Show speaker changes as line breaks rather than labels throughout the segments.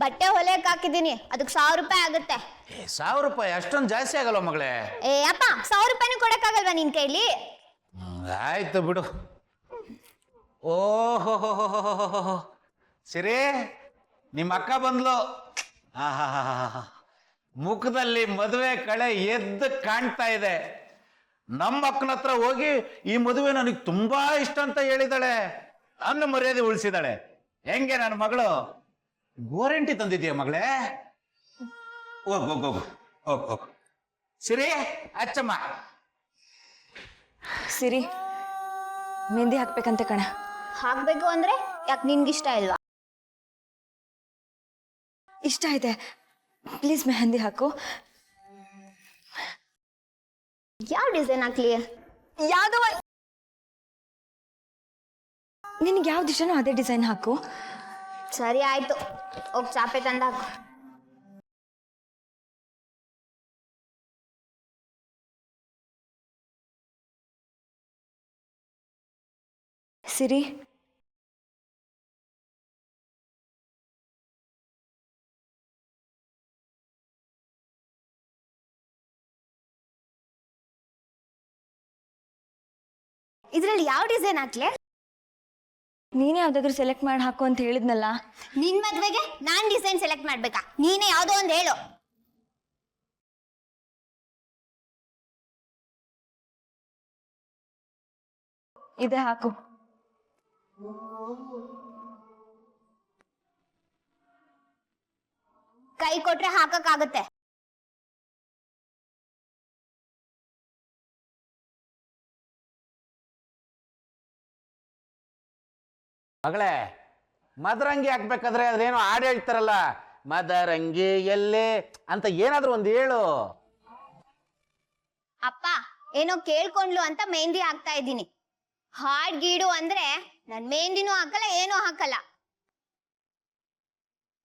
ಬಟ್ಟೆ ಹೊಲೆಕ್ ಹಾಕಿದೀನಿ, ಅದಕ್ಕೆ 1000 ರೂಪಾಯಿ ಆಗುತ್ತೆ.
1000 ರೂಪಾಯಿ ಅಷ್ಟೊಂದು ಜಾಸ್ತಿ ಆಗಲ್ಲ ಮಗಳೇ.
ಏ ಅಪ್ಪ, 1000 ರೂಪಾಯಿನೂ ಕೊಡಕ್ಕಾಗಲ್ವಾ ನಿನ್ ಕೈಲಿ?
ಆಯ್ತು ಬಿಡು. ಓಹೋ ಸಿರಿ, ನಿಮ್ಮ ಅಕ್ಕ ಬಂದ್ಲು. ಮುಖದಲ್ಲಿ ಮದುವೆ ಕಳೆ ಎದ್ದು ಕಾಣ್ತಾ ಇದೆ. ನಮ್ಮ ಅಕ್ಕನ ಹತ್ರ ಹೋಗಿ ಈ ಮದುವೆ ನನಗೆ ತುಂಬಾ ಇಷ್ಟ ಅಂತ ಹೇಳಿದಾಳೆ. ನನ್ನ ಮರ್ಯಾದೆ ಉಳಿಸಿದಾಳೆ. ಹೆಂಗೆ ನನ್ನ ಮಗಳು? ಗೋರಂಟಿ ತಂದಿದ್ದೀಯ ಮಗಳೇ? ಹೋಗ್ ಹೋಗ್ ಹೋಗು ಹೋಗ್ ಹೋಗು. ಸಿರಿ, ಅಚ್ಚಮ್ಮ.
ಸಿರಿ, ಮೆಹಂದಿ ಹಾಕ್ಬೇಕಂತೆ ಕಣ.
ಹಾಕ್ಬೇಕು ಅಂದ್ರೆ ಯಾಕೆ ನಿನ್ಗಿಷ್ಟ ಇಲ್ವಾ?
ಇಷ್ಟ ಇದೆ, ಪ್ಲೀಸ್ ಮೆಹಂದಿ ಹಾಕು.
ಯಾವ ಡಿಸೈನ್ ಹಾಕ್ಲಿ?
ಯಾವ್ದು ನಿನಗೆ ಯಾವ್ದು ಇಷ್ಟನೋ ಅದೇ ಡಿಸೈನ್ ಹಾಕು.
ಸರಿ ಆಯ್ತು, ಹೋಗ್ ಚಾಪೆ ತಂದಾಕು.
ಸಿರಿ,
ಇದ್ರಲ್ಲಿ ಯಾವ ಡಿಸೈನ್ ಹಾಕ್ಲೆ?
ನೀನೇ ಯಾವ್ದಾದ್ರು ಸೆಲೆಕ್ಟ್ ಮಾಡಿ ಹಾಕು ಅಂತ ಹೇಳಿದ್ನಲ್ಲ.
ನಿನ್ ಮದ್ವೆಗೆ ನಾನ್ ಡಿಸೈನ್ ಸೆಲೆಕ್ಟ್ ಮಾಡ್ಬೇಕಾ? ನೀನೇ ಯಾವ್ದೋ ಒಂದು ಹೇಳು.
ಇದೆ ಹಾಕು.
ಕೈ ಕೊಟ್ರೆ ಹಾಕಕ್ಕಾಗತ್ತೆ.
ಮಗಳೇ, ಮದರಂಗಿ ಹಾಕ್ಬೇಕಾದ್ರೆ ಅದೇನೋ ಹಾಡು ಹೇಳ್ತಾರಲ್ಲ, ಮದರಂಗಿ ಎಲ್ಲೇ ಅಂತ ಏನಾದ್ರು ಒಂದು ಹೇಳು.
ಅಪ್ಪ ಏನೋ ಕೇಳ್ಕೊಂಡ್ಲು ಅಂತ ಮೆಹಂದಿ ಹಾಕ್ತಾ ಇದ್ದೀನಿ. ಹಾಡ್ ಗೀಡು ಅಂದ್ರೆ ನನ್ ಮೆಹಂದಿನೂ ಹಾಕಲ್ಲ, ಏನೂ ಹಾಕಲ್ಲ.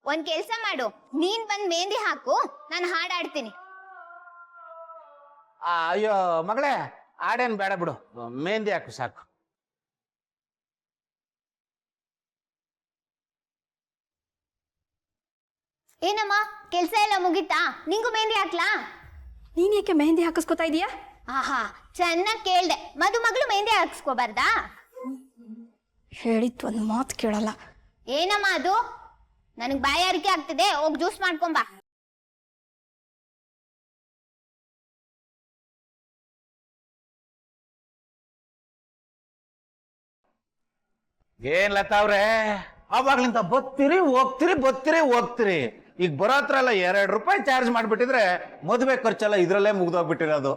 ಒಂದ್ ಕೆಲ್ಸ ಮಾಡು, ನೀನ್ ಬಂದ್ ಮೆಹಂದಿ ಹಾಕು, ನಾನು ಹಾಡಾಡ್ತೀನಿ.
ಅಯ್ಯೋ ಮಗಳೇ, ಹಾಡೇನ್ ಬೇಡ ಬಿಡು, ಮೆಹಂದಿ ಹಾಕು ಸಾಕು.
ಏನಮ್ಮ, ಕೆಲ್ಸ ಎಲ್ಲ ಮುಗಿತಾ? ನಿಂಗೂ ಮೆಹಂದಿ ಹಾಕ್ಲಾ?
ನೀನ್ ಯಾಕೆ ಮೆಹಂದಿ ಹಾಕಿಸ್ಕೊತಾ ಇದೀಯಾ?
ಆಹಾ, ಚೆನ್ನಾಗ್ ಕೇಳ್ದೆ. ಮಗಳು ಮೆಹಂದಿ ಹಾಕ್ಸ್ಕೋಬಾರ್ದಾ?
ಹೇಳಿತ್ತು ಒಂದು ಮಾತು ಕೇಳಲ್ಲ.
ಏನಮ್ಮ ಅದು? ನನಗ್ ಬಾಯಾರಿಕೆ ಆಗ್ತಿದೆ, ಹೋಗ್ ಜ್ಯೂಸ್ ಮಾಡ್ಕೊಂಬಾ.
ಏನ್ ಲತಾ ಅವ್ರೆ, ಅವಾಗ್ಲಿಂದ ಬತ್ತೀರಿ ಹೋಗ್ತೀರಿ. ಈಗ ಬರೋ ಹತ್ರ ಎಲ್ಲ 2 ರೂಪಾಯಿ ಚಾರ್ಜ್ ಮಾಡ್ಬಿಟ್ಟಿದ್ರೆ ಮದುವೆ ಖರ್ಚೆಲ್ಲ ಇದ್ರಲ್ಲೇ ಮುಗ್ದೋಗ್ಬಿಟ್ಟಿರೋದು.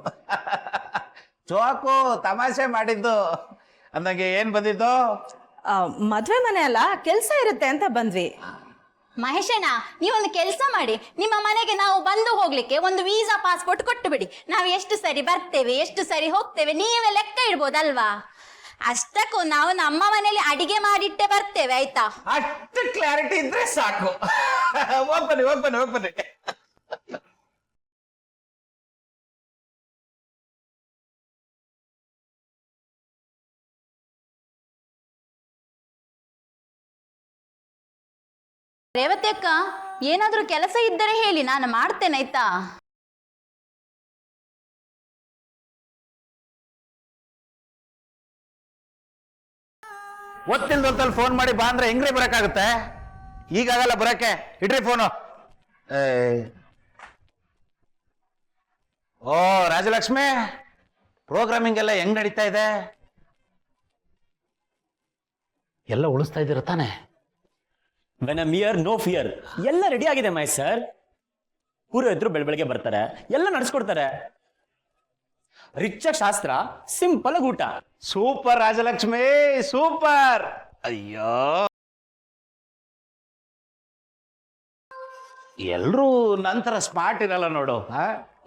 ಚೋಕು ತಮಾಷೆ ಮಾಡಿದ್ದು ಅಂದಂಗೆ ಏನ್ ಬಂದಿದ್ದು?
ಮದ್ವೆ ಮನೆ ಅಲ್ಲ, ಕೆಲ್ಸ ಇರುತ್ತೆ ಅಂತ ಬಂದ್ವಿ.
ಮಹೇಶಣ್ಣ, ನೀವೊಂದು ಕೆಲಸ ಮಾಡಿ, ನಿಮ್ಮ ಮನೆಗೆ ನಾವು ಬಂದು ಹೋಗ್ಲಿಕ್ಕೆ ಒಂದು ವೀಸಾ ಪಾಸ್ಪೋರ್ಟ್ ಕೊಟ್ಟು ಬಿಡಿ. ನಾವು ಎಷ್ಟು ಸರಿ ಬರ್ತೇವೆ, ಎಷ್ಟು ಸರಿ ಹೋಗ್ತೇವೆ ನೀವೇ ಲೆಕ್ಕ ಇಡ್ಬೋದಲ್ವಾ? ಅಷ್ಟಕ್ಕೂ ನಾವು ನಮ್ಮ ಮನೇಲಿ ಅಡಿಗೆ ಮಾಡಿಟ್ಟೆ ಬರ್ತೇವೆ, ಆಯ್ತಾ?
ಅಷ್ಟು ಕ್ಲಾರಿಟಿ ಇದ್ರೆ ಸಾಕು. ಹೋಗ್ಬನ್ನಿ.
ರೇವತಿ ಅಕ್ಕ, ಏನಾದ್ರೂ ಕೆಲಸ ಇದ್ದರೆ ಹೇಳಿ, ನಾನು ಮಾಡ್ತೇನೆ, ಆಯ್ತಾ?
ಹೊತ್ತಲ್ಲಿ ಫೋನ್ ಮಾಡಿ ಬಾ ಅಂದ್ರೆ ಹೆಂಗ್ರಿ ಬರಕ್ಕಾಗುತ್ತೆ? ಈಗಾಗಲ್ಲ ಬರಕ್ಕೆ, ಇಡ್ರಿ ಫೋನು. ಓ ರಾಜಲಕ್ಷ್ಮಿ, ಪ್ರೋಗ್ರಾಮಿಂಗ್ ಎಲ್ಲ ಹೆಂಗ್ ನಡೀತಾ ಇದೆ? ಎಲ್ಲ ಉಳಿಸ್ತಾ ಇದ್ದೀರ ತಾನೆ?
When I hear no fear. ಎಲ್ಲ ರೆಡಿ ಆಗಿದೆ ಮಹೇಶ್ ಸರ್. ಪೂರ್ವಜರು ಬೆಳಗ್ಗೆ ಬರ್ತಾರೆ, ಎಲ್ಲ ನಡೆಸ್ಕೊಡ್ತಾರೆ. ರಿಚ್ ಶಾಸ್ತ್ರ, ಸಿಂಪಲ್ ಊಟ.
Super Rajalakshmi, super. ಅಯ್ಯೋ, ಎಲ್ರೂ ನಂತರ ಸ್ಮಾರ್ಟ್ ಇರಲ್ಲ ನೋಡು.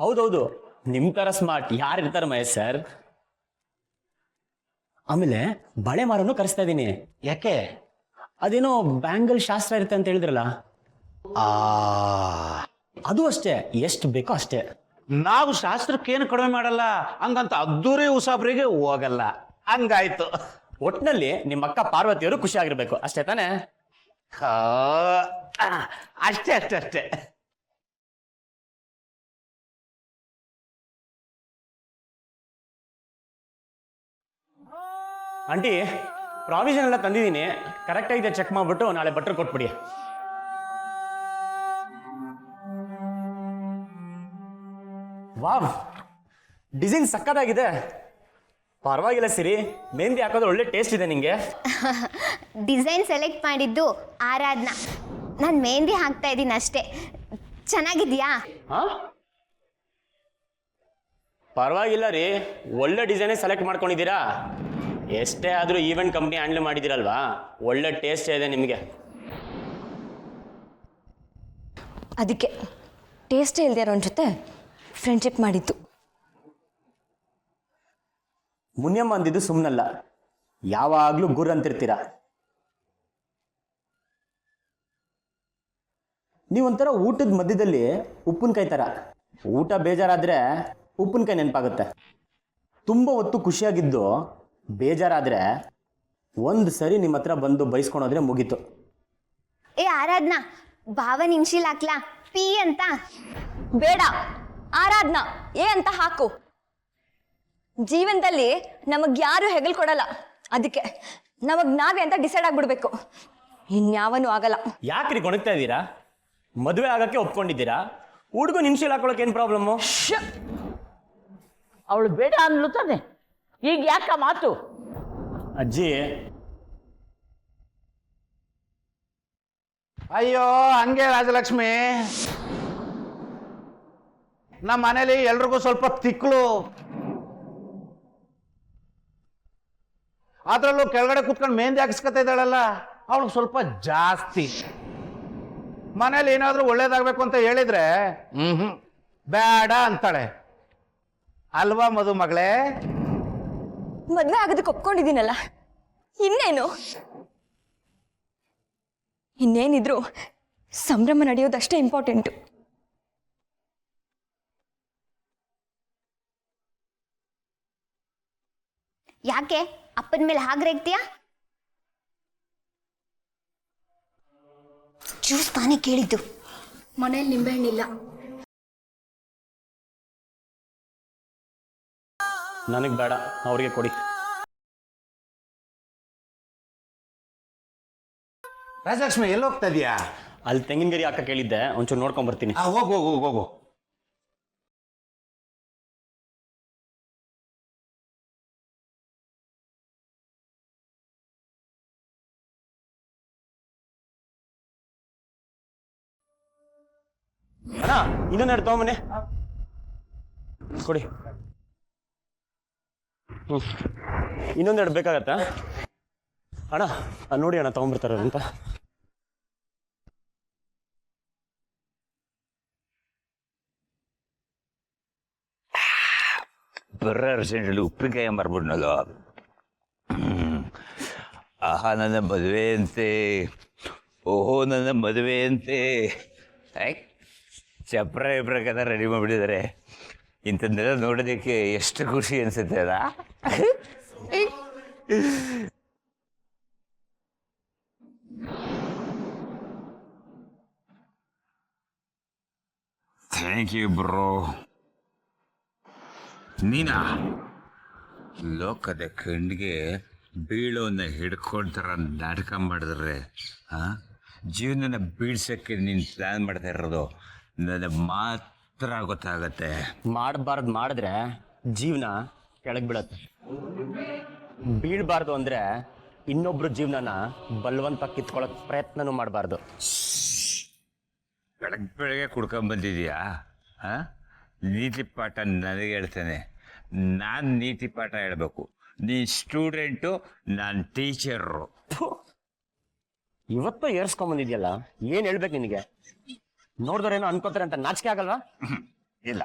ಹೌದೌದು, ನಿಮ್ ತರ ಸ್ಮಾರ್ಟ್ ಯಾರು ಇರ್ತಾರೆ ಮಹೇಶ್ ಸರ್? ಆಮೇಲೆ ಬಳೆ ಮಾರನ್ನು ಕರೆಸ್ತಾ ಇದ್ದೀನಿ.
ಯಾಕೆ?
ಅದೇನೋ ಬ್ಯಾಂಗಲ್ ಶಾಸ್ತ್ರ ಇರುತ್ತೆ ಅಂತ ಹೇಳಿದ್ರಲ್ಲ, ಅದು ಅಷ್ಟೇ, ಎಷ್ಟು ಬೇಕೋ ಅಷ್ಟೇ.
ನಾವು ಶಾಸ್ತ್ರಕ್ಕೇನು ಕಡಿಮೆ ಮಾಡಲ್ಲ, ಹಂಗಂತ ಅದ್ದೂರಿ ಉಸಾಬ್ರಿಗೆ ಹೋಗಲ್ಲ. ಹಂಗಾಯ್ತು.
ಒಟ್ಟಿನಲ್ಲಿ ನಿಮ್ಮ ಅಕ್ಕ ಪಾರ್ವತಿಯವರು ಖುಷಿ ಆಗಿರ್ಬೇಕು, ಅಷ್ಟೇ ತಾನೆ?
ಅಷ್ಟೇ ಅಷ್ಟೇ ಅಷ್ಟೇ.
ಆಂಟಿ ಪ್ರಾವಿಷನ್ ಎಲ್ಲ ತಂದಿದ್ದೀನಿ, ಕರೆಕ್ಟ್ ಆಗಿದೆ ಚೆಕ್ ಮಾಡ್ಬಿಟ್ಟು ನಾಳೆ ಬಟ್ರ್ ಕೊಟ್ಬಿಡಿ. ವಾವ್, ಡಿಸೈನ್ ಸಕ್ಕತ್ತಾಗಿದೆ. ಪರವಾಗಿಲ್ಲ ಸಿರಿ, ಮೆಹಂದಿ ಹಾಕೋದು ಒಳ್ಳೆ ಟೇಸ್ಟ್ ಇದೆ ನಿಂಗೆ.
ಡಿಸೈನ್ ಸೆಲೆಕ್ಟ್ ಮಾಡಿದ್ದು ಆರಾಧನಾ. ನಾನು ಮೆಹಂದಿ ಹಾಕ್ತಾ ಇದ್ದೀನಿ ಅಷ್ಟೇ. ಚೆನ್ನಾಗಿದ್ಯಾ?
ಹಾ, ಪರವಾಗಿಲ್ಲ ರೀ, ಒಳ್ಳೆ ಡಿಸೈನೇ ಸೆಲೆಕ್ಟ್ ಮಾಡ್ಕೊಂಡಿದ್ದೀರಾ. ಎಷ್ಟೇ ಆದರೂ ಈವೆಂಟ್ ಕಂಪ್ನಿ ಹ್ಯಾಂಡಲ್ ಮಾಡಿದ್ದೀರಲ್ವಾ, ಒಳ್ಳೆ ಟೇಸ್ಟ್ ಇದೆ ನಿಮಗೆ.
ಅದಕ್ಕೆ ಟೇಸ್ಟೇ ಇಲ್ಲದೆ ಇರೋನ್ ಜೊತೆ ಫ್ರೆಂಡ್ಶಿಪ್ ಮಾಡಿದ್ದು.
ಮುನಿಯಮ್ಮ ಅಂದಿದ್ದು ಸುಮ್ಮನಲ್ಲ, ಯಾವಾಗಲೂ ಗುರ್ ಅಂತಿರ್ತೀರ. ನೀವೊಂಥರ ಊಟದ ಮಧ್ಯದಲ್ಲಿ ಉಪ್ಪಿನಕಾಯಿ ಥರ. ಊಟ ಬೇಜಾರಾದರೆ ಉಪ್ಪಿನಕಾಯಿ ನೆನಪಾಗುತ್ತೆ. ತುಂಬ ಹೊತ್ತು ಖುಷಿಯಾಗಿದ್ದು ಬೇಜಾರಾದರೆ ಒಂದು ಸರಿ ನಿಮ್ಮ ಹತ್ರ ಬಂದು ಬೈಸ್ಕೊಂಡೋದ್ರೆ ಮುಗೀತು.
ಏ ಆರಾಧನಾ, ಭಾವನ ಇನ್ಶಿಲ್ ಹಾಕ್ಲಾ? ಪಿ ಅಂತ.
ಬೇಡ, ಆರಾಧನಾ ಏ ಅಂತ ಹಾಕು. ಜೀವನದಲ್ಲಿ ನಮಗ್ ಯಾರು ಹೆಗಲ್ ಕೊಡಲ್ಲ, ಅದಕ್ಕೆ ನಮಗ್ ನಾವೇ ಅಂತ ಡಿಸೈಡ್ ಆಗ್ಬಿಡ್ಬೇಕು. ಇನ್ಯಾವನು ಆಗಲ್ಲ.
ಯಾಕ್ರಿ ಗೊಣಗ್ತಾ ಇದ್ದೀರಾ? ಮದುವೆ ಆಗಕ್ಕೆ ಒಪ್ಕೊಂಡಿದ್ದೀರಾ, ಹುಡುಗನ ಇನ್ಶಿಯಲ್ ಹಾಕೊಳಕ್ಕೆ ಏನು ಪ್ರಾಬ್ಲಮ್ಮು?
ಅವಳು ಬೇಡ ಅನ್ಲು ತಾನೆ, ಈಗ ಯಾಕ ಮಾತು?
ಅಜ್ಜಿ,
ಅಯ್ಯೋ ಹಂಗೆ ರಾಜಲಕ್ಷ್ಮಿ, ನಮ್ಮ ಮನೇಲಿ ಎಲ್ರಿಗೂ ಸ್ವಲ್ಪ ತಿಕ್ಲು. ಅದ್ರಲ್ಲೂ ಕೆಳಗಡೆ ಕುತ್ಕೊಂಡು ಮೆಹಂದಿ ಹಾಕಿಸ್ಕೊತಾ ಇದ್ದಾಳಲ್ಲ, ಅವಳಿಗೆ ಸ್ವಲ್ಪ ಜಾಸ್ತಿ. ಮನೇಲಿ ಏನಾದ್ರೂ ಒಳ್ಳೇದಾಗ್ಬೇಕು ಅಂತ ಹೇಳಿದ್ರೆ ಬೇಡ ಅಂತಾಳೆ ಅಲ್ವಾ ಮಧು ಮಗಳೇ?
ಮದ್ವೆ ಆಗೋದಕ್ಕೆ ಒಪ್ಕೊಂಡಿದ್ದೀನಲ್ಲ, ಇನ್ನೇನು? ಇನ್ನೇನಿದ್ರು ಸಂಭ್ರಮ ನಡೆಯೋದಷ್ಟೇ ಇಂಪಾರ್ಟೆಂಟು.
ಯಾಕೆ ಅಪ್ಪನ ಮೇಲೆ ಹಾಗ್ರೇಗ್ತೀಯಾ? ಜ್ಯೂಸ್ ತಾನೇ ಕೇಳಿದ್ದು.
ಮನೇಲಿ ನಿಂಬೆಹಣ್ಣಿಲ್ಲ.
ನನಗೆ ಬೇಡ, ಅವ್ರಿಗೆ ಕೊಡಿ.
ರಾಜಲಕ್ಷ್ಮಿ ಎಲ್ಲಿ ಹೋಗ್ತಾ ಇದೀಯಾ?
ಅಲ್ಲಿ ತೆಂಗಿನ ಗರಿ ಹಾಕ ಕೇಳಿದ್ದೆ, ಒಂಚೂರು ನೋಡ್ಕೊಂಡ್ ಬರ್ತೀನಿ.
ಹೋಗು ಹೋಗು ಹೋಗು.
ಅಣ್ಣ, ಇನ್ನೊಂದೆರಡು ತಗೊಂಬನ್ನಿ, ಕೊಡಿ. ಇನ್ನೊಂದೆರಡು ಬೇಕಾಗತ್ತಾ ಅಣ್ಣ? ನೋಡಿ ಅಣ್ಣ, ತಗೊಂಡ್ಬರ್ತಾರ ಅಂತ.
ಬರ್ರ ಅರ್ಜೆಂಟಲ್ಲಿ ಉಪ್ಪಿನಕಾಯಿ ಮಾರ್ಬಿಡ್ನಲ್ಲ. ಆಹಾ ನನ್ನ ಮದುವೆ ಅಂತೆ, ಓಹೋ ನನ್ನ ಮದುವೆ ಅಂತೆ. ಚಪ್ರ ಇಬ್ರಕದ ರೆಡಿ ಮಾಡಿಬಿಟ್ಟಿದ್ದಾರೆ. ಇಂಥದ್ದೆಲ್ಲ ನೋಡೋದಕ್ಕೆ ಎಷ್ಟು ಖುಷಿ ಅನಿಸುತ್ತೆ ಅಲ್ಲ. Thank you bro. ನೀನಾ ಲೋಕದ ಕಣ್ಣಿಗೆ ಬೀಳೋನ್ನ ಹಿಡ್ಕೊಳ್ತಾರ ನಾಟಕ ಮಾಡಿದ್ರೆ ಜೀವನನ ಬೀಳ್ಸೋಕ್ಕೆ ನೀನು ಪ್ಲ್ಯಾನ್ ಮಾಡ್ತಾ ಇರೋದು ನನಗೆ ಮಾತ್ರ ಗೊತ್ತಾಗತ್ತೆ.
ಮಾಡಬಾರ್ದು ಮಾಡಿದ್ರೆ ಜೀವನ ಕೆಳಗೆ ಬೀಳತ್ತೆ. ಬೀಳಬಾರ್ದು ಅಂದರೆ ಇನ್ನೊಬ್ರು ಜೀವನನ ಬಲವಂತ ಕಿತ್ಕೊಳ್ಳೋಕೆ ಪ್ರಯತ್ನನೂ ಮಾಡಬಾರ್ದು.
ಬೆಳಗ್ಗೆ ಕುಡ್ಕೊಂಬಂದಿದೀಯಾ? ನೀತಿ ಪಾಠ ನನಗೆ ಹೇಳ್ತೇನೆ. ನಾನು ನೀತಿ ಪಾಠ ಹೇಳಬೇಕು. ನೀನು ಸ್ಟೂಡೆಂಟು, ನಾನು ಟೀಚರು.
ಇವತ್ತು ಏರ್ಸ್ಕೊಂಬಂದಿದ್ಯಲ್ಲ, ಏನು ಹೇಳ್ಬೇಕು ನಿನಗೆ? ನೋಡಿದ್ರೇನೋ ಅನ್ಕೋತಾರೆ ಅಂತ ನಾಚಿಕೆ ಆಗಲ್ವಾ?
ಇಲ್ಲ,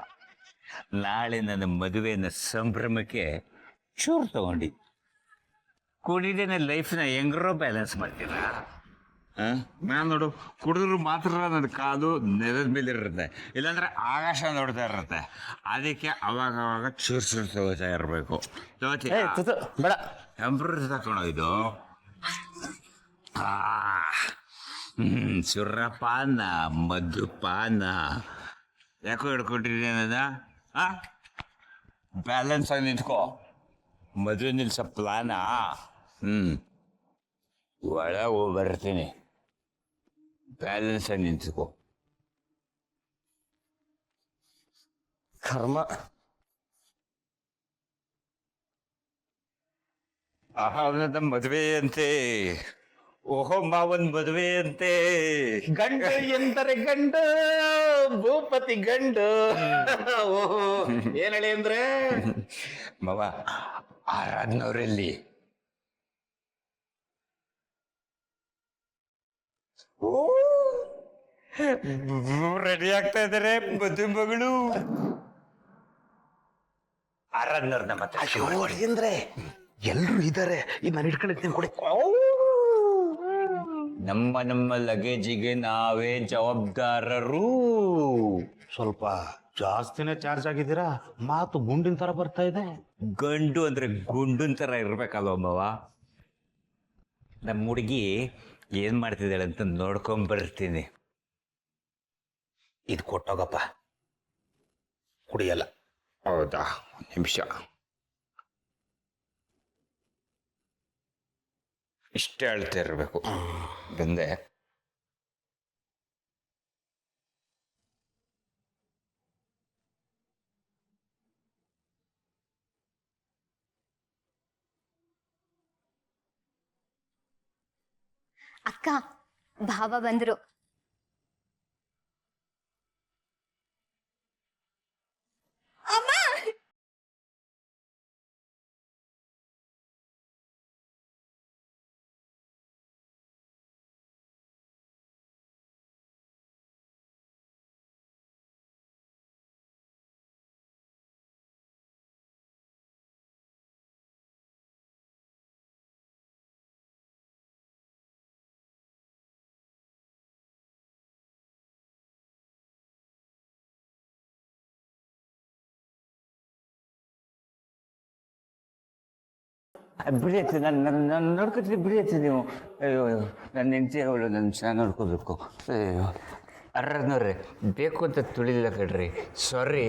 ನಾಳೆ ನನ್ನ ಮದುವೆನ ಸಂಭ್ರಮಕ್ಕೆ ಚೂರು ತಗೊಂಡು ಕುಡಿದೇ ನನ್ನ ಲೈಫ್ನ ಹೆಂಗ್ರೋ ಬ್ಯಾಲೆನ್ಸ್ ಮಾಡ್ತೀರಾ? ನಾನು ನೋಡು, ಕುಡಿದ್ರು ಮಾತ್ರ ನನ್ನ ಕಾಲು ನೆಲದ ಮೇಲೆ ಇರುತ್ತೆ, ಇಲ್ಲಾಂದ್ರೆ ಆಕಾಶ ನೋಡ್ತಾ ಇರುತ್ತೆ. ಅದಕ್ಕೆ ಅವಾಗ ಚೂರು ತಗೋತಾ ಇರಬೇಕು.
ಬೇಡ,
ಟೆಂಪ್ರರಿ ತಗೊಂಡು ಇದು ಸುರಪಾನ ಮಧುಪಾನ ಯಾಕೋ ಹಿಡ್ಕೊಂಡಿದ್ದೀನಿ ನನ್ನ ಬ್ಯಾಲೆನ್ಸ್ ಆಗಿ ನಿಂತ್ಕೋ ಮದುವೆ ನಿಲ್ಸ ಪ್ಲಾನಾ ಒಳ ಹೋಗಿ ಬರ್ತೀನಿ ಬ್ಯಾಲೆನ್ಸ್ ಆಗಿ ನಿಂತ್ಕೋ
ಕರ್ಮ.
ಅವನದ ಮದುವೆ ಅಂತೆ ಓಹೋ ಮಾವನ್ ಮದುವೆ ಅಂತೆ
ಗಂಡು ಎಂದರೆ ಗಂಡು ಭೂಪತಿ ಗಂಡು. ಓಹೋ ಏನ್ ಹೇಳಿ ಅಂದ್ರೆ
ಮಾವ ಆರಾಧನವ್ರಲ್ಲಿ ರೆಡಿ ಆಗ್ತಾ ಇದಾರೆ ಮದುವೆ ಮಗಳು ಆರಾಧನವ್ರನ್ನ ಮತ್ತೆ
ಅಂದ್ರೆ ಎಲ್ರು ಇದಾರೆ ಈಗ ನಾನು ಇಟ್ಕೊಂಡಿರ್ತೀನಿ ಕೊಡಿ.
ನಮ್ಮ ಲಗೇಜಿಗೆ ನಾವೇ ಜವಾಬ್ದಾರರು.
ಸ್ವಲ್ಪ ಜಾಸ್ತಿನೇ ಚಾರ್ಜ್ ಆಗಿದ್ದೀರಾ, ಮಾತು ಗುಂಡಿನ ತರ ಬರ್ತಾ ಇದೆ.
ಗಂಡು ಅಂದ್ರೆ ಗುಂಡನ್ ತರ ಇರ್ಬೇಕಲ್ವ ಮಾವ. ನಮ್ಮ ಹುಡುಗಿ ಏನ್ ಮಾಡ್ತಿದ್ದಾಳೆ ಅಂತ ನೋಡ್ಕೊಂಡ್ ಬರ್ತೀನಿ.
ಇದು ಕೊಟ್ಟೋಗಪ್ಪ, ಕುಡಿಯಲ್ಲ.
ಹೌದಾ, ನಿಮಿಷ. ಇಷ್ಟೇ ಅಳ್ತಾ ಇರ್ಬೇಕು. ಬಂದೆ.
ಅಕ್ಕ, ಭಾವ ಬಂದ್ರು.
ಬಿಡಿಯತ್ತೆ, ನಾನು ನೋಡ್ಕೊತೀನಿ, ಬಿಡಿಯತ್ತೆ ನೀವು. ಅಯ್ಯೋ, ನನ್ನ ಹೆಂಡತಿ ಅವಳು ನನ್ನ ಚೆನ್ನಾಗಿ ನೋಡ್ಕೋಬೇಕು. ಅಯ್ಯೋ, ಅರ್ರನವ್ರೆ ಬೇಕು ಅಂತ ತುಳಿಲಿಲ್ಲ ಕಡ್ರಿ, ಸಾರಿ.